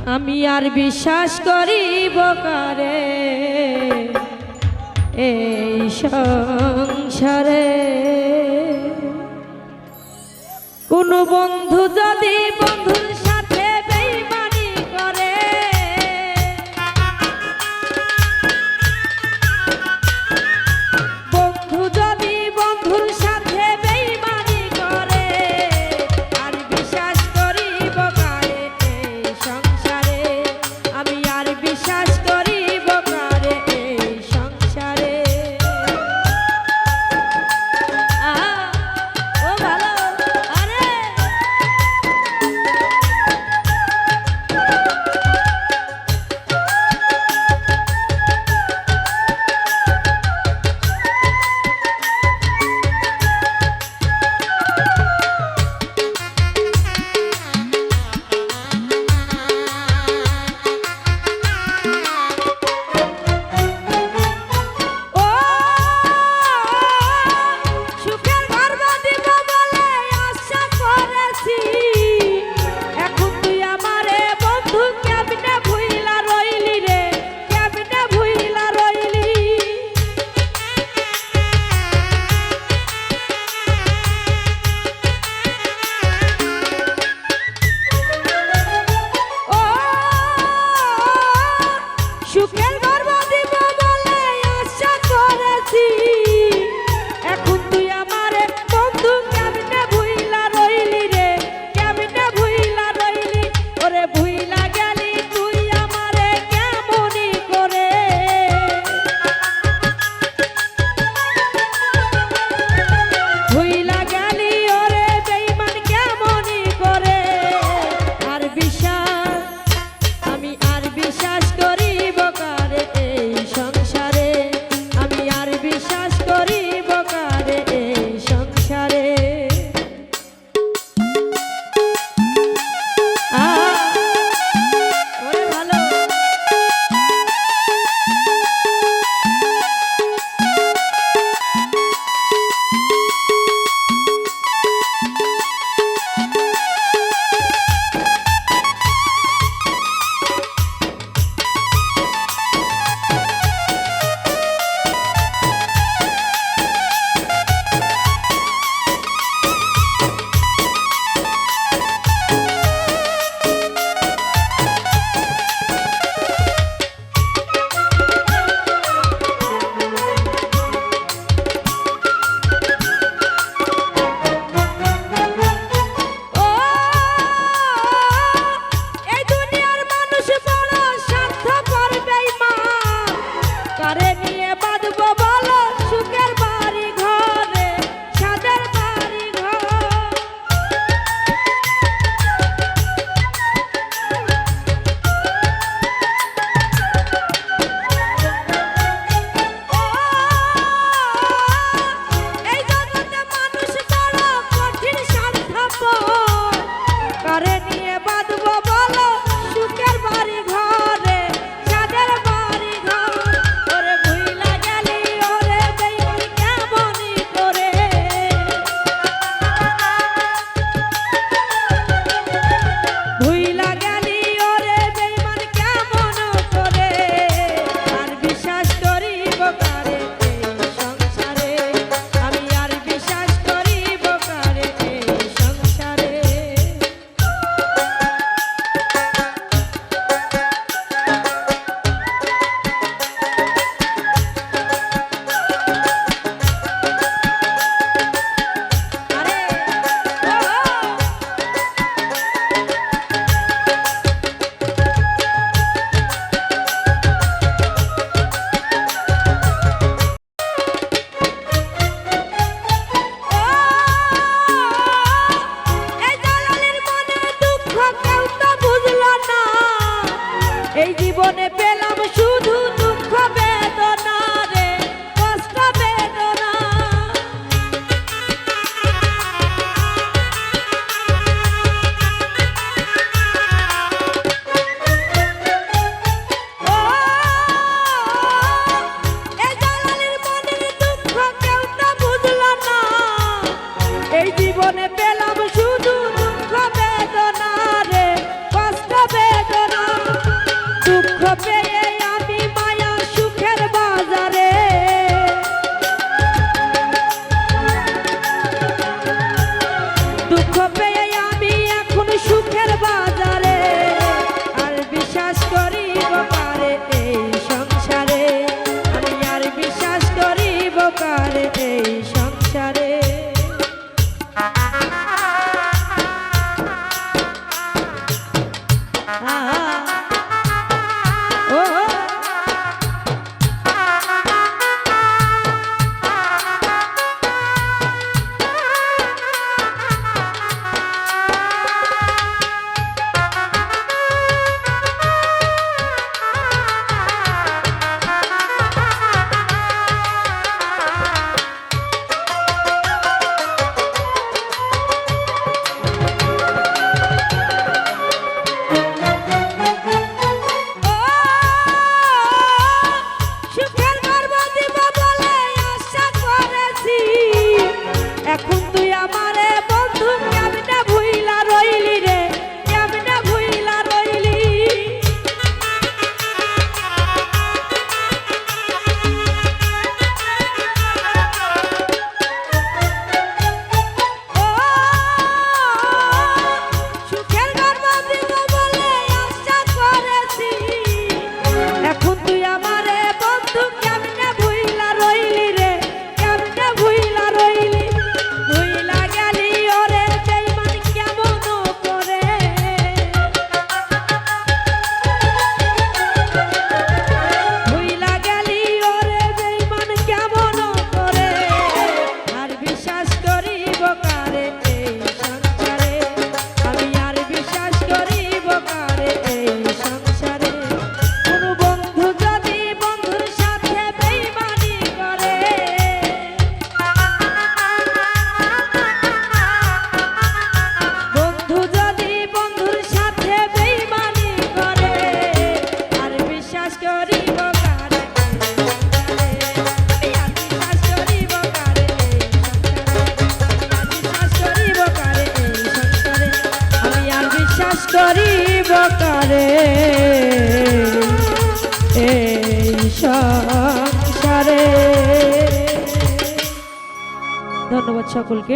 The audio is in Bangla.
আমি আর বিশ্বাস করিব কারে এই সংসারে। কোন বন্ধু যদি বন্ধুর সাথে বেইমানি করে, বন্ধু যদি বন্ধুর সাথে বেইমানি করে, আর বিশ্বাস করিব কারে এই সংসারে। আমি আর বিশ্বাস করিব কারে এই সংসারে। ও ভালো আরে ও এখন তুই আমারে বন্ধু কেমনে ভুইলা রইলি রে, কেমনে ভুইলা রইলি। ও সুখের গর্ব দিব বলে আশা করেছি, এখন তুই আমারে বন্ধু কেমনে ভুইলা রইলি রে, কেমনে ভুইলা রইলি। ভুইলা গেলি ওরে বেঈমান কেমন করে, ভুইলা গেলি ওরে বেঈমান কেমন করে। আর বিশ্বাস করিব কারে এই সংসারে, আমি আর বিশ্বাস করিব কারে এই সংসারে। কোন বন্ধু যদি বন্ধুর সাথে বেঈমানি করে, বন্ধু যদি বন্ধুর সাথে বেঈমানি করে, আর বিশ্বাস করিব কারে এই সংসারে, আমি আর বিশ্বাস করিব কারে এই সংসারে। ধন্যবাদ সকলকে।